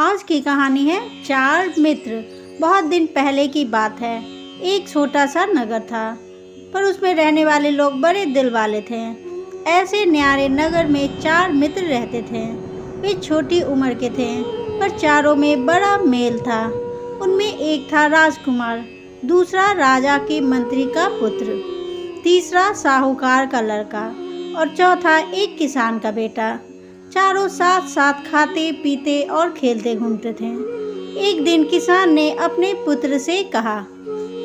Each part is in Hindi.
आज की कहानी है चार मित्र। बहुत दिन पहले की बात है। एक छोटा सा नगर था, पर उसमें रहने वाले लोग बड़े दिल वाले थे। ऐसे न्यारे नगर में चार मित्र रहते थे। वे छोटी उम्र के थे, पर चारों में बड़ा मेल था। उनमें एक था राजकुमार, दूसरा राजा के मंत्री का पुत्र, तीसरा साहूकार का लड़का और चौथा एक किसान का बेटा। चारों साथ साथ खाते पीते और खेलते घूमते थे। एक दिन किसान ने अपने पुत्र से कहा,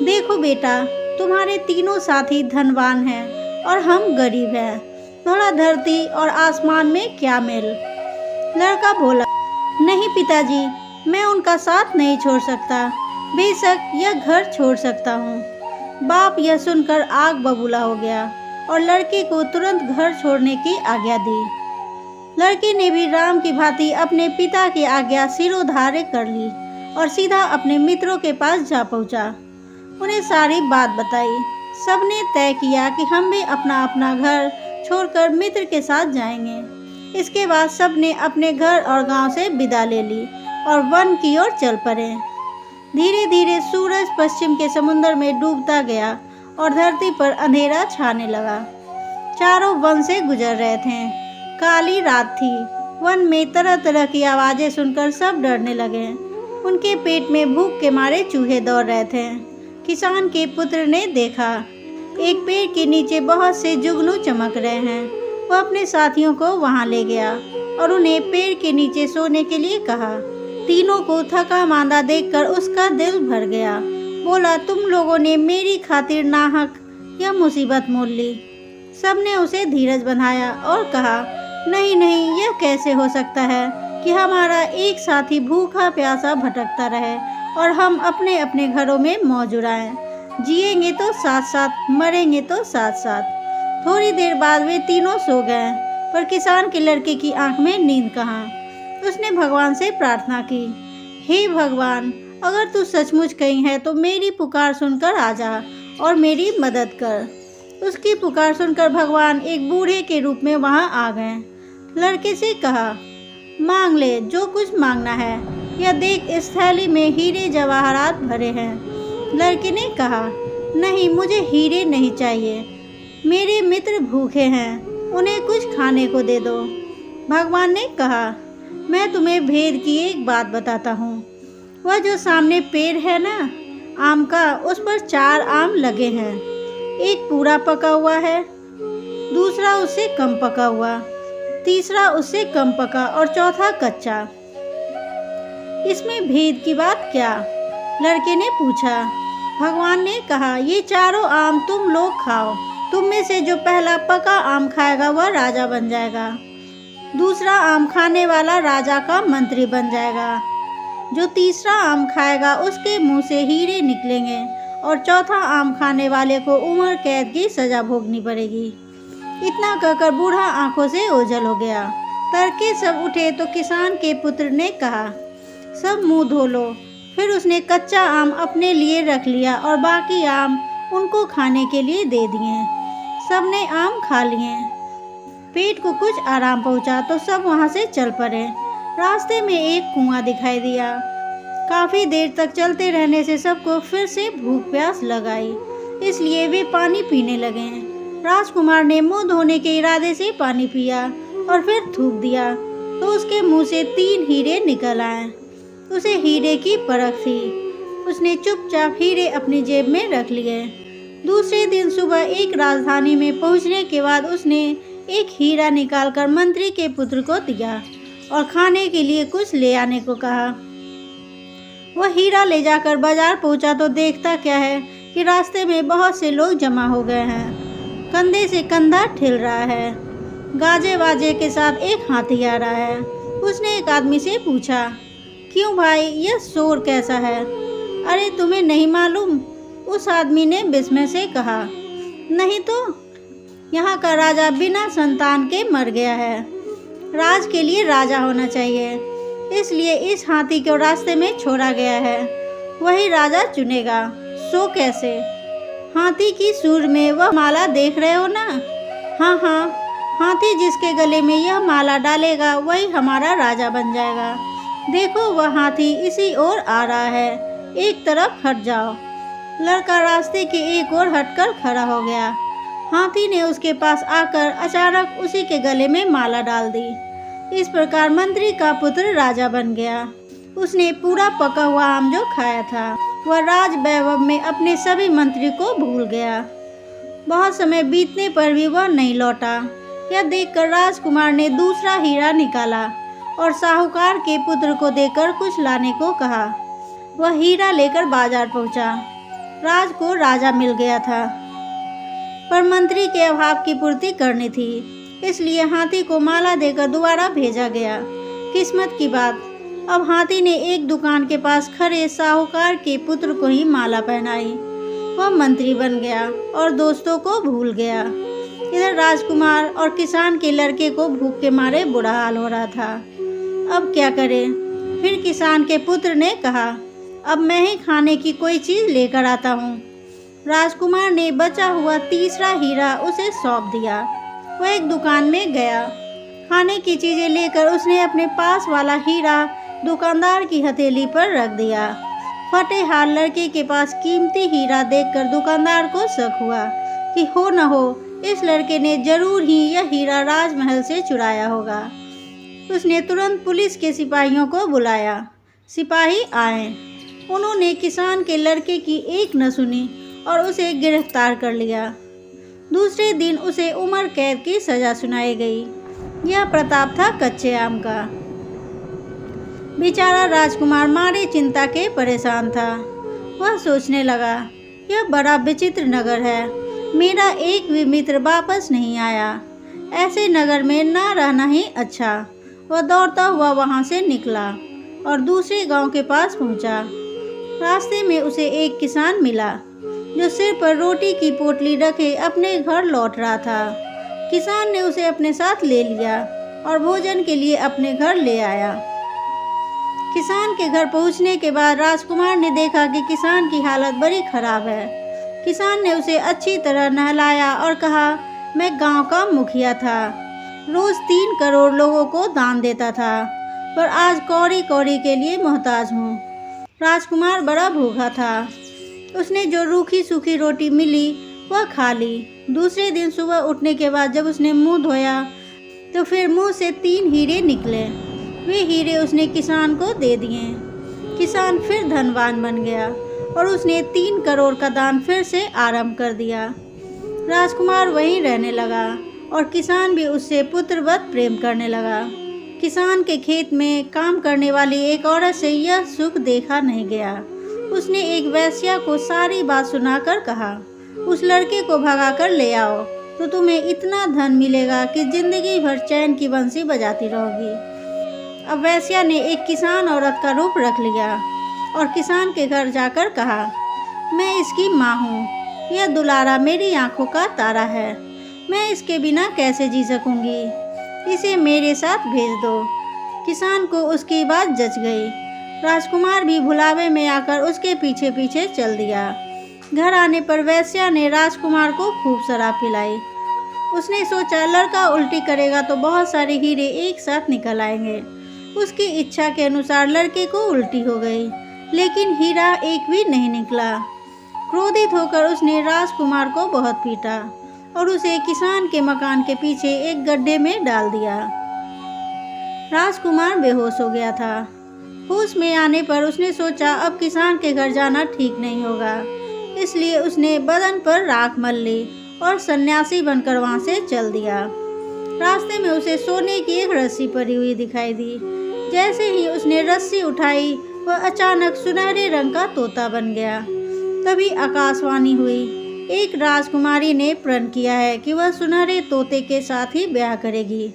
देखो बेटा, तुम्हारे तीनों साथी धनवान हैं और हम गरीब हैं। थोड़ा धरती और आसमान में क्या मेल। लड़का बोला, नहीं पिताजी, मैं उनका साथ नहीं छोड़ सकता। बेशक यह घर छोड़ सकता हूँ। बाप यह सुनकर आग बबूला हो गया और लड़के को तुरंत घर छोड़ने की आज्ञा दी। लड़के ने भी राम की भांति अपने पिता की आज्ञा सिरोधार्य कर ली और सीधा अपने मित्रों के पास जा पहुंचा। उन्हें सारी बात बताई। सबने तय किया कि हम भी अपना अपना घर छोड़कर मित्र के साथ जाएंगे। इसके बाद सबने अपने घर और गांव से विदा ले ली और वन की ओर चल पड़े। धीरे धीरे सूरज पश्चिम के समुद्र में डूबता गया और धरती पर अंधेरा छाने लगा। चारों वन से गुजर रहे थे। काली रात थी। वन में तरह तरह की आवाजें सुनकर सब डरने लगे। उनके पेट में भूख के मारे चूहे दौड़ रहे थे। किसान के पुत्र ने देखा, एक पेड़ के नीचे बहुत से जुगनू चमक रहे हैं। वह अपने साथियों को वहां ले गया और उन्हें पेड़ के नीचे सोने के लिए कहा। तीनों को थका मांदा देखकर उसका दिल भर गया। बोला, तुम लोगों ने मेरी खातिर नाहक यह मुसीबत मोल ली। सबने उसे धीरज बंधाया और कहा, नहीं नहीं, यह कैसे हो सकता है कि हमारा एक साथी भूखा प्यासा भटकता रहे और हम अपने अपने घरों में मौज उड़ाएं। जिएंगे तो साथ साथ, मरेंगे तो साथ साथ। थोड़ी देर बाद वे तीनों सो गए, पर किसान के लड़के की आंख में नींद कहाँ। उसने भगवान से प्रार्थना की, हे भगवान, अगर तू सचमुच कहीं है तो मेरी पुकार सुनकर आ जा और मेरी मदद कर। उसकी पुकार सुनकर भगवान एक बूढ़े के रूप में वहां आ गए। लड़के से कहा, मांग ले जो कुछ मांगना है। यह देख, इस थैली में हीरे जवाहरात भरे हैं। लड़के ने कहा, नहीं, मुझे हीरे नहीं चाहिए। मेरे मित्र भूखे हैं, उन्हें कुछ खाने को दे दो। भगवान ने कहा, मैं तुम्हें भेद की एक बात बताता हूँ। वह जो सामने पेड़ है ना, आम का, उस पर 4 आम लगे हैं। एक पूरा पका हुआ है, दूसरा उससे कम पका हुआ, तीसरा उससे कम पका और चौथा कच्चा। इसमें भेद की बात क्या? लड़के ने पूछा। भगवान ने कहा, ये चारों आम तुम लोग खाओ। तुम में से जो पहला पका आम खाएगा वह राजा बन जाएगा। दूसरा आम खाने वाला राजा का मंत्री बन जाएगा। जो तीसरा आम खाएगा उसके मुंह से हीरे निकलेंगे और चौथा आम खाने वाले को उम्र कैद की सजा भोगनी पड़ेगी। इतना कहकर बूढ़ा आंखों से ओझल हो गया। तड़के सब उठे तो किसान के पुत्र ने कहा, सब मुंह धो लो। फिर उसने कच्चा आम अपने लिए रख लिया और बाकी आम उनको खाने के लिए दे दिए। सबने आम खा लिए। पेट को कुछ आराम पहुंचा तो सब वहां से चल पड़े। रास्ते में एक कुआं दिखाई दिया। काफी देर तक चलते रहने से सबको फिर से भूख प्यास लग आई, इसलिए वे पानी पीने लगे। राजकुमार ने मुंह धोने के इरादे से पानी पिया और फिर थूक दिया तो उसके मुंह से 3 हीरे निकल आए। उसे हीरे की परख थी। उसने चुपचाप हीरे अपनी जेब में रख लिए। दूसरे दिन सुबह एक राजधानी में पहुंचने के बाद उसने एक हीरा निकालकर मंत्री के पुत्र को दिया और खाने के लिए कुछ ले आने को कहा। वह हीरा ले जाकर बाजार पहुंचा तो देखता क्या है कि रास्ते में बहुत से लोग जमा हो गए हैं। कंधे से कंधा ठिल रहा है। गाजे बाजे के साथ एक हाथी आ रहा है। उसने एक आदमी से पूछा, क्यों भाई, यह शोर कैसा है? अरे तुम्हें नहीं मालूम? उस आदमी ने विस्मय से कहा, नहीं तो, यहाँ का राजा बिना संतान के मर गया है। राज के लिए राजा होना चाहिए, इसलिए इस हाथी को रास्ते में छोड़ा गया है। वही राजा चुनेगा। सो कैसे? हाथी की सूंड में वह माला देख रहे हो ना? हाँ हाँ, हाथी जिसके गले में यह माला डालेगा वही हमारा राजा बन जाएगा। देखो वह हाथी इसी ओर आ रहा है, एक तरफ हट जाओ। लड़का रास्ते के एक ओर हटकर खड़ा हो गया। हाथी ने उसके पास आकर अचानक उसी के गले में माला डाल दी। इस प्रकार मंत्री का पुत्र राजा बन गया। उसने पूरा पका हुआ आम जो खाया था, वह राज वैभव में अपने सभी मंत्री को भूल गया। बहुत समय बीतने पर भी वह नहीं लौटा। यह देखकर राजकुमार ने दूसरा हीरा निकाला और साहूकार के पुत्र को देकर कुछ लाने को कहा। वह हीरा लेकर बाजार पहुंचा। राज को राजा मिल गया था, पर मंत्री के अभाव की पूर्ति करनी थी, इसलिए हाथी को माला देकर दोबारा भेजा गया। किस्मत की बात, अब हाथी ने एक दुकान के पास खड़े साहूकार के पुत्र को ही माला पहनाई। वह मंत्री बन गया और दोस्तों को भूल गया। इधर राजकुमार और किसान के लड़के को भूख के मारे बुरा हाल हो रहा था। अब क्या करें? फिर किसान के पुत्र ने कहा, अब मैं ही खाने की कोई चीज़ लेकर आता हूँ। राजकुमार ने बचा हुआ तीसरा हीरा उसे सौंप दिया। वह एक दुकान में गया। खाने की चीज़ें लेकर उसने अपने पास वाला हीरा दुकानदार की हथेली पर रख दिया। फटे हाथ लड़के के पास कीमती हीरा देखकर दुकानदार को शक हुआ कि हो न हो इस लड़के ने जरूर ही यह हीरा राजमहल से चुराया होगा। उसने तुरंत पुलिस के सिपाहियों को बुलाया। सिपाही आए। उन्होंने किसान के लड़के की एक न सुनी और उसे गिरफ्तार कर लिया। दूसरे दिन उसे उम्र कैद की सजा सुनाई गई। यह प्रताप था कच्चे आम का। बेचारा राजकुमार मारे चिंता के परेशान था। वह सोचने लगा, यह बड़ा विचित्र नगर है। मेरा एक भी मित्र वापस नहीं आया। ऐसे नगर में ना रहना ही अच्छा। वह दौड़ता हुआ वहां से निकला और दूसरे गांव के पास पहुंचा। रास्ते में उसे एक किसान मिला जो सिर पर रोटी की पोटली रखे अपने घर लौट रहा था। किसान ने उसे अपने साथ ले लिया और भोजन के लिए अपने घर ले आया। किसान के घर पहुंचने के बाद राजकुमार ने देखा कि किसान की हालत बड़ी खराब है। किसान ने उसे अच्छी तरह नहलाया और कहा, मैं गांव का मुखिया था, रोज 3 करोड़ लोगों को दान देता था, पर आज कौड़ी कौड़ी के लिए मोहताज हूँ। राजकुमार बड़ा भूखा था। उसने जो रूखी सूखी रोटी मिली वह खा ली। दूसरे दिन सुबह उठने के बाद जब उसने मुंह धोया तो फिर मुंह से 3 हीरे निकले। वे हीरे उसने किसान को दे दिए। किसान फिर धनवान बन गया और उसने 3 करोड़ का दान फिर से आरंभ कर दिया। राजकुमार वहीं रहने लगा और किसान भी उससे पुत्रवत प्रेम करने लगा। किसान के खेत में काम करने वाली एक औरत से यह सुख देखा नहीं गया। उसने एक वेश्या को सारी बात सुनाकर कहा, उस लड़के को भगाकर ले आओ तो तुम्हें इतना धन मिलेगा कि जिंदगी भर चैन की बंसी बजाती रहोगी। अब वेश्या ने एक किसान औरत का रूप रख लिया और किसान के घर जाकर कहा, मैं इसकी माँ हूँ। यह दुलारा मेरी आंखों का तारा है। मैं इसके बिना कैसे जी सकूँगी। इसे मेरे साथ भेज दो। किसान को उसकी बात जच गई। राजकुमार भी भुलावे में आकर उसके पीछे पीछे चल दिया। घर आने पर वेश्या ने राजकुमार को खूब शराब पिलाई। उसने सोचा लड़का उल्टी करेगा तो बहुत सारे हीरे एक साथ निकल आएंगे। उसकी इच्छा के अनुसार लड़के को उल्टी हो गई, लेकिन हीरा एक भी नहीं निकला। क्रोधित होकर उसने राजकुमार को बहुत पीटा और उसे किसान के मकान के पीछे एक गड्ढे में डाल दिया। राजकुमार बेहोश हो गया था। होश में आने पर उसने सोचा अब किसान के घर जाना ठीक नहीं होगा, इसलिए उसने बदन पर राख मल ली और सन्यासी बनकर वहां से चल दिया। रास्ते में उसे सोने की एक रस्सी पड़ी हुई दिखाई दी। जैसे ही उसने रस्सी उठाई वह अचानक सुनहरे रंग का तोता बन गया। तभी आकाशवाणी हुई, एक राजकुमारी ने प्रण किया है कि वह सुनहरे तोते के साथ ही ब्याह करेगी।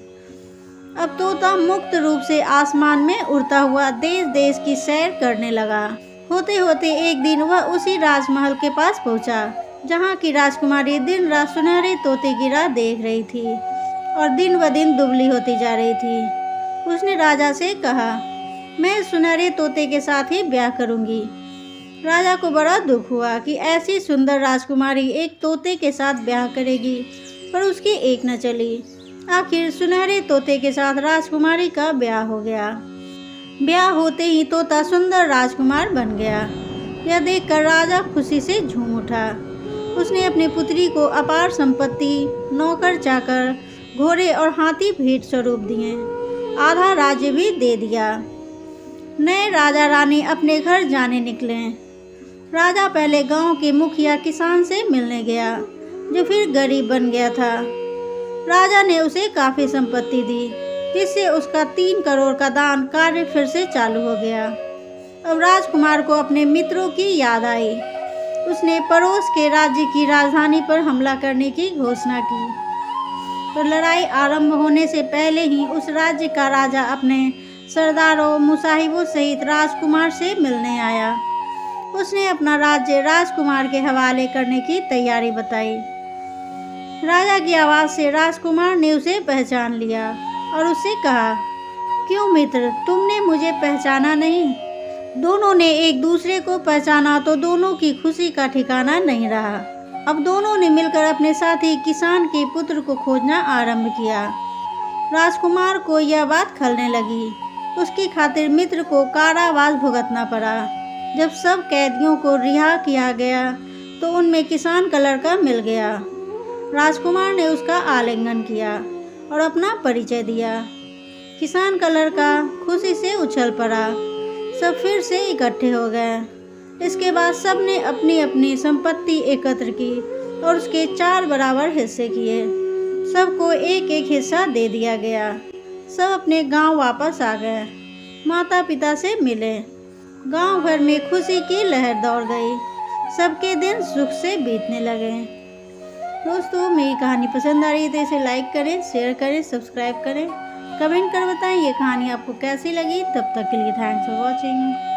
अब तोता मुक्त रूप से आसमान में उड़ता हुआ देश देश की सैर करने लगा। होते होते एक दिन वह उसी राजमहल के पास पहुंचा जहां की राजकुमारी दिन रात सुनहरे तोते की राह देख रही थी और दिन ब दिन दुबली होती जा रही थी। उसने राजा से कहा, मैं सुनहरे तोते के साथ ही ब्याह करूंगी। राजा को बड़ा दुख हुआ कि ऐसी सुंदर राजकुमारी एक तोते के साथ ब्याह करेगी, पर उसकी एक न चली। आखिर सुनहरे तोते के साथ राजकुमारी का ब्याह हो गया। ब्याह होते ही तोता सुंदर राजकुमार बन गया। यह देखकर राजा खुशी से झूम उठा। उसने अपनी पुत्री को अपार संपत्ति, नौकर चाकर, घोड़े और हाथी भेंट स्वरूप दिए। आधा राज्य भी दे दिया। नए राजा रानी अपने घर जाने निकले। राजा पहले गांव के मुखिया किसान से मिलने गया, जो फिर गरीब बन गया था। राजा ने उसे काफ़ी संपत्ति दी, जिससे उसका 3 करोड़ का दान कार्य फिर से चालू हो गया। अब राजकुमार को अपने मित्रों की याद आई। उसने पड़ोस के राज्य की राजधानी पर हमला करने की घोषणा की। पर लड़ाई आरंभ होने से पहले ही उस राज्य का राजा अपने सरदारों, मुसाहिबों सहित राजकुमार से मिलने आया। उसने अपना राज्य राजकुमार के हवाले करने की तैयारी बताई। राजा की आवाज़ से राजकुमार ने उसे पहचान लिया और उससे कहा, क्यों मित्र, तुमने मुझे पहचाना नहीं? दोनों ने एक दूसरे को पहचाना तो दोनों की खुशी का ठिकाना नहीं रहा। अब दोनों ने मिलकर अपने साथी किसान के पुत्र को खोजना आरंभ किया। राजकुमार को यह बात खलने लगी। उसकी खातिर मित्र को कारावास भुगतना पड़ा। जब सब कैदियों को रिहा किया गया तो उनमें किसान का लड़का मिल गया। राजकुमार ने उसका आलिंगन किया और अपना परिचय दिया। किसान का लड़का खुशी से उछल पड़ा। सब फिर से इकट्ठे हो गए। इसके बाद सब ने अपनी अपनी संपत्ति एकत्र की और उसके 4 बराबर हिस्से किए। सबको एक एक हिस्सा दे दिया गया। सब अपने गांव वापस आ गए। माता पिता से मिले। गांव भर में खुशी की लहर दौड़ गई। सबके दिन सुख से बीतने लगे। दोस्तों, मेरी कहानी पसंद आ रही है तो इसे लाइक करें, शेयर करें, सब्सक्राइब करें, कमेंट कर बताएं ये कहानी आपको कैसी लगी। तब तक के लिए थैंक्स फॉर वॉचिंग।